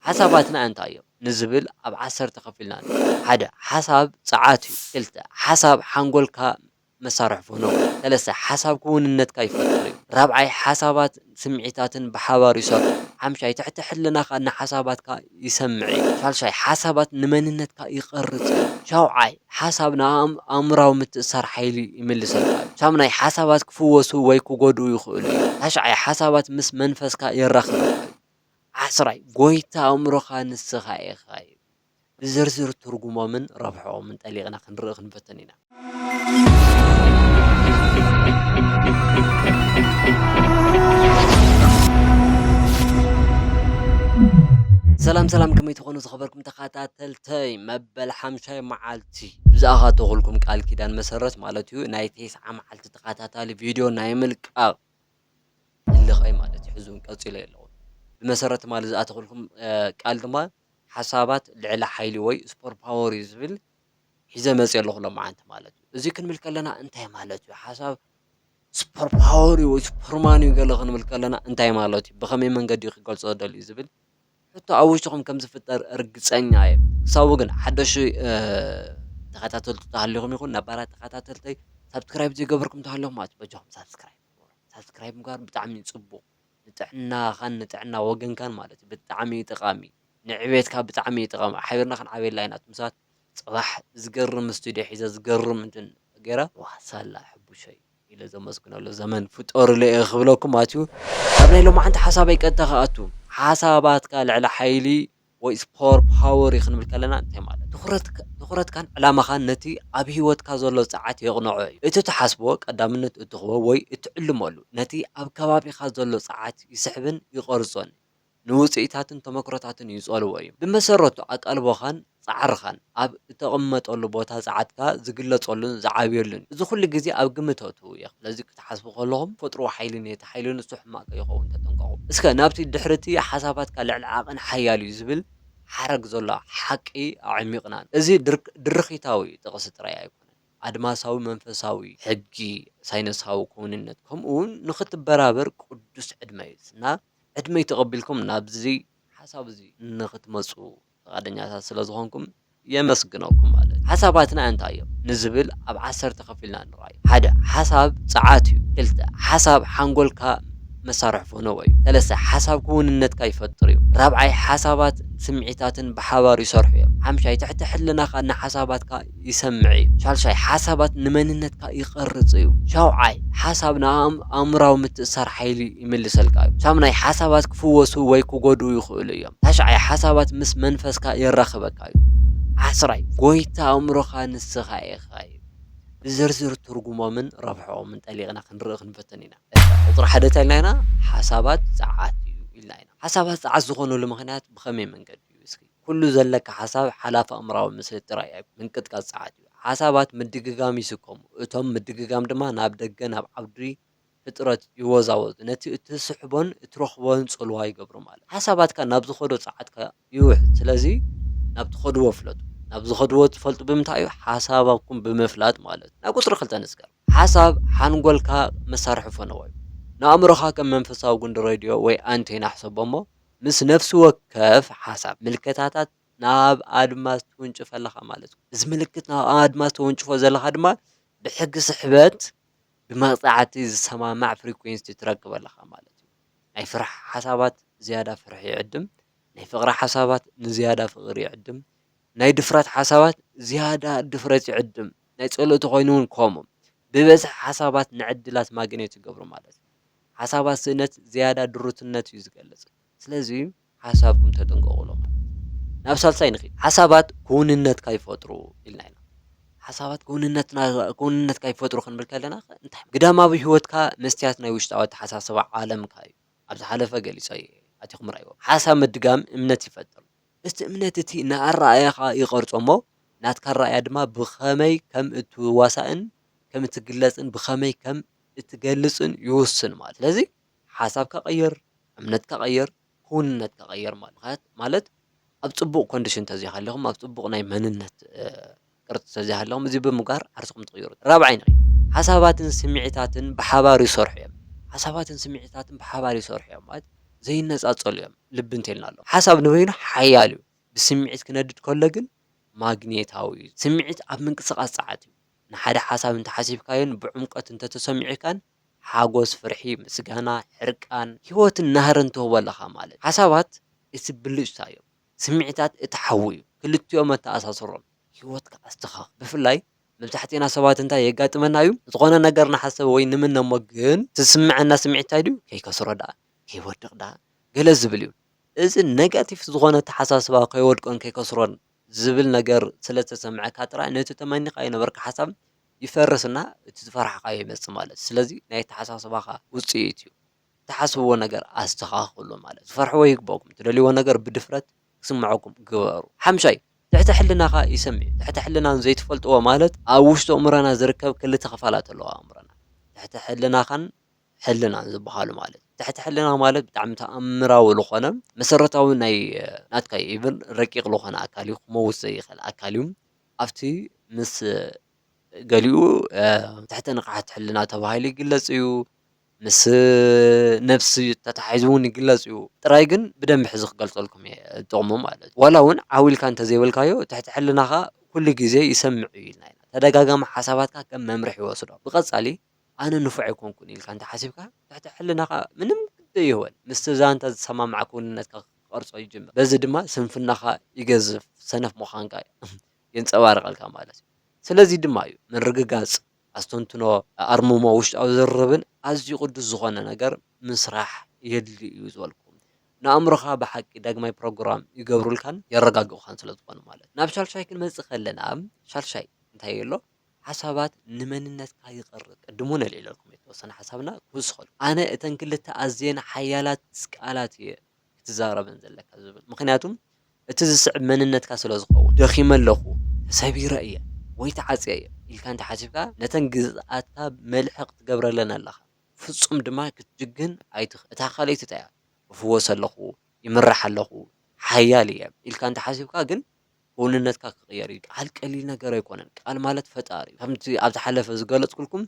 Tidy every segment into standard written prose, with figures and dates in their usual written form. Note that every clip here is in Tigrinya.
حساباتنا أنتايو نزبل أب 10 تخفيلنا حدا حساب صعاتي قلت حساب حنقولك مسارح فنو ثلاثة حساب كون النت كيف رابعي حسابات سمعيتاتن بحوار يصير حمشي تحت حلنا خلنا حساباتك يسمعي ثالث حسابات نمن النت يقرص شوعي حسابنا أمراو متأثر حيلي يملسلك شامناي حسابات كفوسو ويكو قدو يخولي هشعي حسابات مس منفسك يرخلك عسراي قويتا أمرخا نسخا إخاي بزرزر ترجمة من رفعه من تليغنا خنرغ نفتنينا سلام كم يتخونوا خبركم تخاتلتي مبل حمشاي معالتي بزاها تقولكم قال كيدان مسرت مالتيو نايتيس عمالت تخاتاتالي فيديو نايملك اللي خاي مالتي حزون قصيله يلو بمسرت مال زا تقولكم قال دما حسابات لعلى حيلي وي سبور باور يزبل حيزه مصي الله لما انت مالتي ازي كنملك لنا انت مالتي حساب سبور باور وي سبورمان يقال خنملك لنا انت مالتي بخمي منقد يقول صدل يزبل حتى أوشتهم كم زفتر رجسني عيب سوقنا حدا شيء تخاتلت تعلقهم يقول نبارة تخاتلتي سبسكرايب زي قبركم تعلقهم ما تبجهم سبسكرايب مقارن بتعمي صبو نتعنا وجن كان مالتي بتعمي تقامي نعبيت كاب بتعمي تقام حيرنا خن عبيد لاينات مسات صباح زقرم استوديو حيزة زقرم انتن قرا وصل لا حبو شيء إلى زمان سكنا له زمان فطور اللي أخبركم ماتيو قبل لو ما عند حسابك أنت خاتو حساباتك على حيلي وسبور باور يخنبل كلنا أنت مالك تخرت كان على مخان نتي أبي هوت كازولو ساعات يغنعي إنت تحسبوك قدام النت تخوه وي تعلموا نتي أب كبابي خازولو ساعات يسحبن يقرصون نوصيتاتن تمكرتاتن يسألوا وي بمسرته أقلبو خان صعرخان أب تقمطولو بوتا ساعاتك زغلصولن زعابيرلن إذا كل جزء أب قمتوتو يا لازم تحسبوا كلهم فطروا حيلين يتحيلون السحماق يخون تتنقعوا اسكا نابتي دحرتي حساباتك لعلعاقن حيال يزبل حرق زلا حقي عميقنا ازي درخيتاوي تقصت راي يكون أدماساوي منفساوي حقي ساينساوي كوننتكم ونخت برابر قدس عدميسنا عدمي تقبلكم نابزي حساب زي نخت مصو غادنيا سلازخونكم يمسكنوكم مالك حساباتنا انتايو نزبل اب 10 تخفيلنا نراي حدا حساب صعاتي قلت حساب حنقولك مسارح فنوي ثلاثة حساب كون النت كيفطريو رابعي حسابات سمعيتاتن بحوار يصرحيو حمشي تحت حلنا خلنا حساباتك يسمعي شالشي حسابات نمن النت يقرصيو شوعي حسابنا امراو متأثر حيلي يملسلك شامناي حسابات كفوسو ويكو قدو يخوليو هشعي حسابات مس منفسك يرخبك عسراي قويتا أمرخا نسخا إخاي بزرزر ترجمة من رفعه من تليغنا خنرغ نفتنينا وطر حدث لنا حسابات ساعات إلينا حسابات ساعات زخونو لمخنات بخمي من قد يسكي كل زلك حساب حلاف أمراو مثل ترأي من قد كاد ساعات حسابات مدققام يسكم اتهم مدققام دما نابدقا ناب عبدري فطرة يوزاوز نتي تسحبون تروخبون صلواي قبرو مال حسابات كان نابزو خدو ساعات يوح سلازي نابت خدو وفلتو نابزو خدو تفلتو بمتايو حسابكم بمفلات مالت ناقصر خلتا نسكر حساب حنقولك مسارح فنوي نأمرخا كم منفساو قند راديو وي أنتي نحسب بمو مس نفسه وكاف حساب ملكتاتات ناب آدماس تونجف هلخا مالتو إز ملكتنا آدماس تونجفو زلخا دما بحق سحبات بمقطعاتي زسما مع فريكوينسي تركب هلخا مالتو أي فرح حسابات زيادة فرح يعدم أي فقرة حسابات نزيادة فقر يعدم ناي دفرات حسابات زيادة دفرات يعدم ناي تقولوا تغينون كومم ببزح حسابات نعدلات ما قنيت قبر مالتو حسابات سنة زيادة دروتنت يزقلص سلازي حسابكم تدنقوا لهم نفس الساينخي حسابات كوننت كيفطروا إلنا حسابات كوننت كيفطروا خن بالكلنا انت قدام ابي هوتك مستياتنا يوشتاوت حساسب عالم كاي ابز حلفه قليصاي اتيكم رايو حساب مدقام امنت يفطر است امنتتي نعرأيخ يقرصمو ناتكرأي دما بخمي كم اتواسائن كم تقلصن بخمي كم تقلصن يوسن مال لذي حسابك غير امنتك غير كوننتك غير مالت اب صبوق كونديشن تزي خليهم اب صبوق ناي مننت قرط تزي خليهم زي بمقار عرسكم تغيروا رابعين حساباتن سمعيتاتن بحبار يصرحيهم حساباتن سمعيتاتن بحبار يصرحيهم ዘይነጻጸሉ እዮም ልቢ እንተኢልና ኣሎ ሓሳብ ንበይኑ ሓያል እዩ ብስምዒት ክነድድ ከሎ ግን ማግኔታዊ እዩ ስምዒት ኣብ ምንቅስቓስ ፀዓት እዩ ንሓደ ሓሳብ እንተሓሲብካዮን ብዕምቆት እንተተሰሚዒካን ሓጎስ ፍርሒ ምስጋና ሕርቃን ሂወትን ናህርን ትህቦ ኣለኻ ማለት ሓሳባት እቲ ብልጭታ እዮም ስምዒታት እቲ ሓዊ እዩ ክልቲኦም ኣተኣሳስሮም ሂወትካ ኣስተኻኽል ብፍላይ መብዛሕትአና ሰባት እንታይ የጋጥመና እዩ ዝኾነ ነገር ንሓስብ ወይ ንምነሞ ግን ትስምዐና ስምዒት እንታይ ድዩ ከይከስሮ ደኣ ከይወድቕ ደኣ ገለ ዝብል እዩ እዚ ኔጋቲቭ ዝኾነ ኣተሓሳስባ ከይወድቆን ከይከስሮን ዝብል ነገር ስለ ተሰምዐካ ጥራይ ነቲ ተመኒኻዮ ነበርካ ሓሳብ ይፈርስና እቲ ዝፈራሕካዮ ይመጽእ ማለት ስለዚ ናይ ኣተሓሳስባኻ ውጽኢት እዩ እትሓስብዎ ነገር ኣስተኻኽሉ ማለት ዝፈርሕዎ ይግበአኩም እትደልይዎ ነገር ብድፍረት ክስምዐኩም ግበሩ ሓምሻይ ትሕቲ ሕልናኻ ይሰምዕ ትሕቲ ሕልናን ዘይትፈልጥዎ ማለት ኣብ ውሽጢ ኣእምሮና ዝርከብ ክልተ ክፋላት ኣለዋ ኣእምሮና ትሕቲ ሕልናኻን ሕልናን ዝበሃሉ ማለት ትሕቲ ሕልና ማለት ብጣዕሚ ተኣምራዊ ዝኾነ መሰረታዊ ናይ ናትካ ኢቭን ረቂቕ ዝኾነ ኣካል እዩ ክመውት ዘይኽእል ኣካል እዩ ኣብቲ ምስ ገሊኡ ትሕቲ ንቕሓት ሕልና ተባሂሉ ይግለጽ እዩ ምስ ነፍሲ ተታሒዙ እውን ይግለጽ እዩ ጥራይ ግን ብደንቢ ሕዚ ክገልጸልኩም እየ ጥቕሙ ማለት ዋላ እውን ዓዊልካ እንተዘይበልካዮ ትሕቲ ሕልናኻ ኩሉ ግዜ ይሰምዕ እዩ ኢልና ኢና ተደጋጋሚ ሓሳባትካ ከም መምርሒ ይወስዶ ብቐጻሊ ኣነ ንፉዕ ኣይኮንኩን ኢልካ እንተሓሲብካ ትሕቲ ሕልናኻ ምንም ግደ ይህወን ምስቲ ዛንታ ዝሰማማዕ ክውንነትካ ክቐርጾ ይጅምር በዚ ድማ ስንፍናኻ ይገዝፍ ሰነፍ ምዃንካ የንፀባርቐልካ ማለት እዩ ስለዚ ድማ እዩ ምርግጋጽ ኣስተንትኖ ኣርምሞ ውሽጣዊ ዝርርብን ኣዝዩ ቅዱስ ዝኾነ ነገር ምስራሕ የድሊ እዩ ዝበልኩም ንኣእምሮኻ ብሓቂ ዳግማይ ፕሮግራም ይገብሩልካን የረጋግቑኻን ስለ ዝኾኑ ማለት ናብ ሻልሻይ ክንመጽእ ከለና ሻልሻይ እንታይ ኣሎ ሓሳባት ንመንነትካ ይቐርብ ቅድሙ ነልዒለልኩም የተወሰነ ሓሳብና ክውስኸሉ ኣነ እተን ክልተ ኣዝየን ሓያላት ቃላት እየ ክትዛረበን ዘለካ ዝብል ምክንያቱም እቲ ዝስዕብ መንነትካ ስለ ዝኸውን ደኺመ ኣለኹ ተሰቢረ እየ ወይ ተዓፅየ እየ ኢልካ እንተሓሲብካ ነተን ግዝኣትካ መልሕቕ ትገብረለን ኣለኻ ፍጹም ድማ ክትጅግን ኣይትኽእል እታ ካልእቲ እንታይ እያ ክፍወስ ኣለኹ ይምራሕ ኣለኹ ሓያል እየ ኢልካ እንተሓሲብካ ግን ውንነትካ ክቕየር እዩ ቃል ቀሊል ነገር ኣይኮነን ቃል ማለት ፈጣሪ እዩ ከምቲ ኣብ ዝሓለፈ ዝገለጽኩልኩም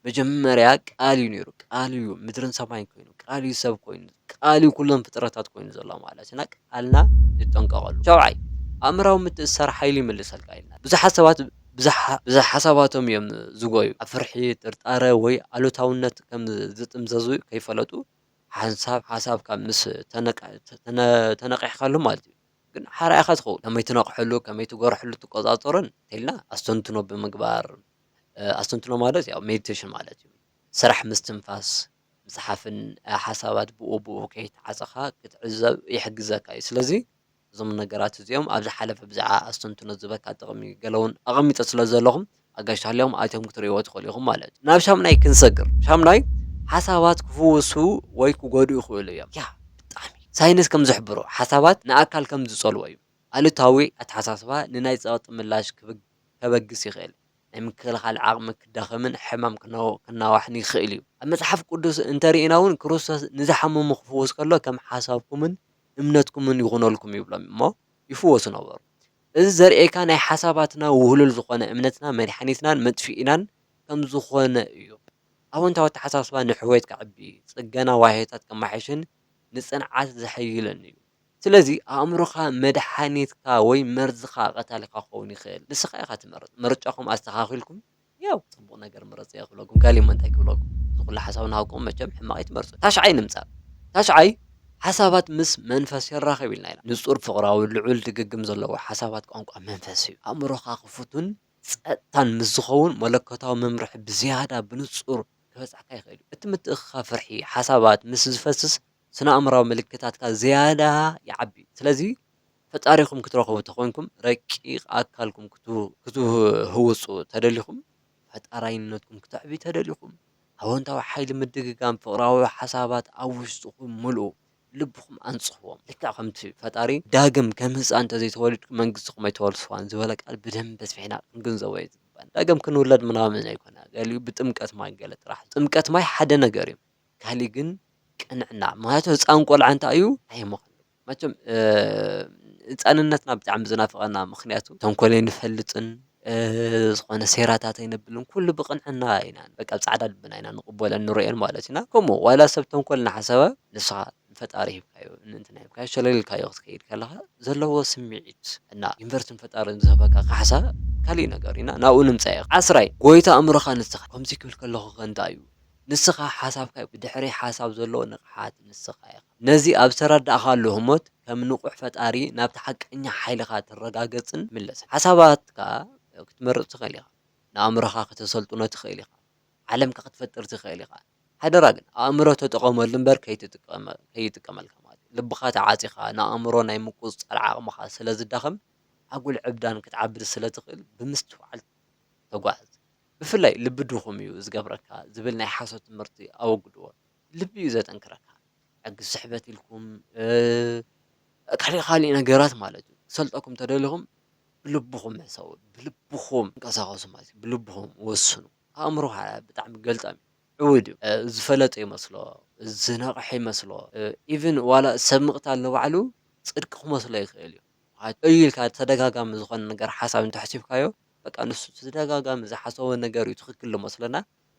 መጀመርያ ቃል እዩ ነይሩ ቃል እዩ ምድርን ሰማይን ኮይኑ ቃል እዩ ሰብ ኮይኑ ቃል እዩ ኩሎም ፍጥረታት ኮይኑ ዘሎ ማለት እና ቃልና ይጠንቀቐሉ ሸውዓይ ኣእምራዊ ምትእስሳር ሓይሊ ይምልሰልካ ኢልና ብዙሓት ሰባት ብዙሕ ሓሳባቶም እዮም ዝጎዩ ኣብ ፍርሒ ጥርጣረ ወይ ኣሉታውነት ከም ዝጥምዘዙ ከይፈለጡ ሓሳብካ ምስ ተነቂሕካሉ ማለት እዩ ግን ሓርኣይኻ ትኸውን ከመይ ትነቕሐሉ ከመይ ትጎርሐሉ ትቆፃፀሮን እንተኢልና ኣስተንትኖ ብምግባር ኣስተንትኖ ማለት ያው ሜዲቴሽን ማለት እዩ ስራሕ ምስትንፋስ ምፅሓፍን ሓሳባት ብኡ ከይተዓፀኻ ክትዕዘብ ይሕግዘካ እዩ ስለዚ እዞም ነገራት እዚኦም ኣብ ዝሓለፈ ብዛዕባ ኣስተንትኖ ዝበካ ጥቕሚ ገለውን ኣቐሚጦ ስለ ዘለኹም ኣጋይሽሃልዮም ኣትዮም ክትርእይዎ ትኽእሉ ኢኹም ማለት እዩ ናብ ሻምናይ ክንሰግር ሻምናይ ሓሳባት ክፍውሱ ወይ ክጎድኡ ይኽእሉ እዮም ያ ብጣዕሚ ሳይንስ ከም ዝሕብሮ ሓሳባት ንኣካል ከም ዝጸልዎ እዩ ኣሉታዊ ኣተሓሳስባ ንናይ ጸቕጢ ምላሽ ከበግስ ይኽእል ናይ ምክልኻል ዓቕሚ ክዳኸምን ሕማም ክናዋሕን ይኽእል እዩ ኣብ መጽሓፍ ቅዱስ እንተሪኢና እውን ክርስቶስ ንዝሓመሙ ክፍውስ ከሎ ከም ሓሳብኩምን እምነትኩምን ይኹነልኩም ይብሎም እሞ ይፍወሱ ነበሩ እዚ ዘርኤካ ናይ ሓሳባትና ውህሉል ዝኾነ እምነትና መድሓኒትናን መጥፊኢናን ከም ዝኾነ እዩ ኣወንታዊ ኣተሓሳስባ ንሕወት ከዕቢ ጽገና ዋሄታት ከማሕሽን ንጽንዓት ዘሐይለን እዩ ስለዚ ኣእምሮኻ መድሓኒትካ ወይ መርዝኻ ቀታሊካ ክኸውን ይኽእል ንስኻ ኢኻ ትመርጽ ምርጫኹም ኣስተኻኺልኩም ያው ጽቡቕ ነገር ምረጽ እየ ክብለኩም ካሊእ እንታይ ክብለኩም ዝኩሉ ሓሳብ ንሃብኩም መቸም ሕማቕ ይትመርጹ ታሽዓይ ንምጻእ ታሽዓይ ሓሳባት ምስ መንፈስ የራኸብ ኢልና ኢና ንጹር ፍቕራዊ ልዑል ድግግም ዘለዎ ሓሳባት ቋንቋ መንፈስ እዩ ኣእምሮኻ ክፉቱን ጸጥታን ምስ ዝኸውን መለኮታዊ መምርሒ ብዝያዳ ብንጹር ክበጽሕካ ይኽእል እዩ እቲ ምትእኽኻብ ፍርሒ ሓሳባት ምስ ዝፈስስ ስነ ኣእምራዊ ምልክታትካ ዝያዳ ይዓቢ ስለዚ ፈጣሪኹም ክትረኽቡ ተኾይንኩም ረቂቕ ኣካልኩም ክትህውፁ ተደሊኹም ፈጣራይነትኩም ክትዕቢ ተደሊኹም ኣወንታዊ ሓይሊ ምድግጋም ፍቕራዊ ሓሳባት ኣብ ውሽጥኹም ምልኡ ልብኹም ኣንጽሕዎም ልክዕ ከምቲ ፈጣሪ ዳግም ከም ህፃን እንተዘይተወሊድኩም መንግስትኩም ኣይተወርስዋን ዝበለ ቃል ብደንብ ኣስፊሕና ክንግንዘቦ እዩ ዝግባእ ዳግም ክንውለድ ምናምን ኣይኮነ ገሊኡ ብጥምቀት ማይ ገለ ጥራሕ ጥምቀት ማይ ሓደ ነገር እዩ ካሊእ ግን ቅንዕና ምክንያቱ ህፃን ቆልዓ እንታይ እዩ ኣይሞኽን መቸም ህፃንነትና ብጣዕሚ ዝናፍቐና ምክንያቱ ተንኮል ኣይንፈልጥን ዝኾነ ሴራታት ኣይነብልን ኩሉ ብቕንዕና ኢና በቃ ጻዕዳ ልብና ኢና ንቕበለን ንሪአን ማለት ኢና ከምኡ ዋላ ሰብ ተንኮል እናሓሰበ ንስኻ ፈጣሪ ሂብካዮ ንእንትና ሂብካዮ ሸለሊልካዮ ክትከይድ ከለኻ ዘለዎ ስምዒት እና ዩኒቨርስን ፈጣሪን ዝህበካ ካሕሳ ካሊእ ነገር ኢና ናብኡ ንምፃእ ኢኻ። 10 ጎይታ ኣእምሮኻ ንስኻ ከምዚ ክብል ከለኹ ኸ እንታይ እዩ ንስኻ ሓሳብካ ብድሕሪ ሓሳብ ዘሎ ንቕሓት ንስኻ ኢኻ። ነዚ ኣብ ዝተረዳእኻሉ ህሞት ከም ንቑሕ ፈጣሪ ናብቲ ሓቀኛ ሓይልኻ ትረጋገጽን ምለስን። ሓሳባትካ ክትመርጽ ትኽእል ኢኻ። ንኣእምሮኻ ክተሰልጥኖ ትኽእል ኢኻ። ዓለምካ ክትፈጥር ትኽእል ኢኻ። ሓደራ ግን ኣእምሮ ተጠቐመሉ እምበር ከይጥቀመልካ ማለት እዩ። ልብኻ ተዓጺኻ ንኣእምሮ ናይ ምቁፅጻር ዓቕምኻ ስለ ዝዳኸም ኣጉል ዕብዳን ክትዓብድ ስለ ትኽእል ብምስትውዓል ተጓዓዝ። ብፍላይ ልቢ ድኹም እዩ ዝገብረካ ዝብል ናይ ሓሶት ትምህርቲ ኣወግድዎ። ልቢ እዩ ዘጠንክረካ ዕግስ ስሕበት ኢልኩም ካሊእ ነገራት ማለት እዩ ክሰልጠኩም ተደሊኹም ብልብኹም ሕሰቡ ብልብኹም እንቀሳቐሱ ማለት እዩ ብልብኹም ወስኑ። ኣእምሮ ብጣዕሚ ገልጣም እዩ ዕዉድ እዩ ዝፈለጠ ይመስሎ ዝነቕሐ ይመስሎ ኢቭን ዋላ ሰብ ምቕታል ንባዕሉ ጽድቂ ክመስሎ ይኽእል እዩ እዩ ኢልካ ተደጋጋሚ ዝኾነ ነገር ሓሳብ እንተሕሲብካዮ በቃ ንሱ ተደጋጋሚ ዝሓሰቦ ነገር እዩ ትኽክል ዝመስለና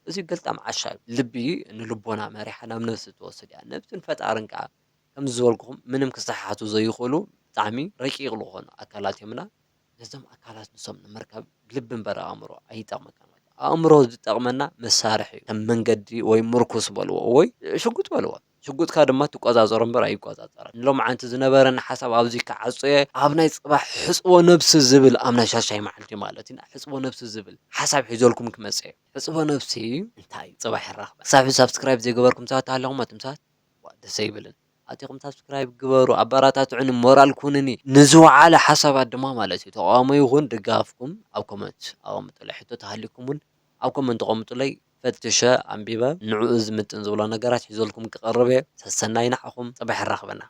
እዚ ገልጣም ዓሻ እዩ ልቢ ንልቦና መሪሓ ናብ ነብሲ ትወስድ እያ ነብስን ፈጣርን ከዓ ከምዚ ዝበልኩኹም ምንም ክሰሓሓቱ ዘይኽእሉ ብጣዕሚ ረቂቕ ዝኾኑ ኣካላት እዮምና ነዞም ኣካላት ንሶም ንምርካብ ልቢ እምበር ኣእምሮ ኣይጠቕመካን ማለት እዩ ኣእምሮ ዝጠቕመና መሳርሒ እዩ ከም መንገዲ ወይ ምርኩስ በልዎ ወይ ሽጉጥ በልዎ ሽጉጥካ ድማ ትቆፃፀሮ እምበር ኣይቆፃፀረን ሎማዓንቲ ዝነበረኒ ሓሳብ ኣብዚ ክዓጽዮ ኣብ ናይ ፅባሕ ሕፅቦ ነብሲ ዝብል ኣብ ናይ ሻሻይ መዓልቲ ማለት ኢና ሕፅቦ ነብሲ ዝብል ሓሳብ ሒዘልኩም ክመጽእ እየ ሕፅቦ ነብሲ እንታይ ፅባሕ ይራኽበ ክሳብ ሰብስክራይብ ዘይገበርኩም ሰባት ኣለኹም ኣትምሳት ደስ ኣይብልን ኣቲኹም ሰብስክራይብ ግበሩ ኣበራታትዑኒ ሞራል ኩንኒ ንዝወዓለ ሓሳባት ድማ ማለት እዩ ተቃውሞ ይኹን ድጋፍኩም ኣብ ኮመንት ኣቐምጡለይ ሕቶ ተሃሊኩም እውን ኣብ ኮመንት ኣቐምጡለይ ፈትሸ ኣንቢበ ንዕኡ ዝምጥን ዝብሎ ነገራት ሒዘልኩም ክቐርብ እየ ሰናይ ንዓኹም ፅባሕ ይራኽበና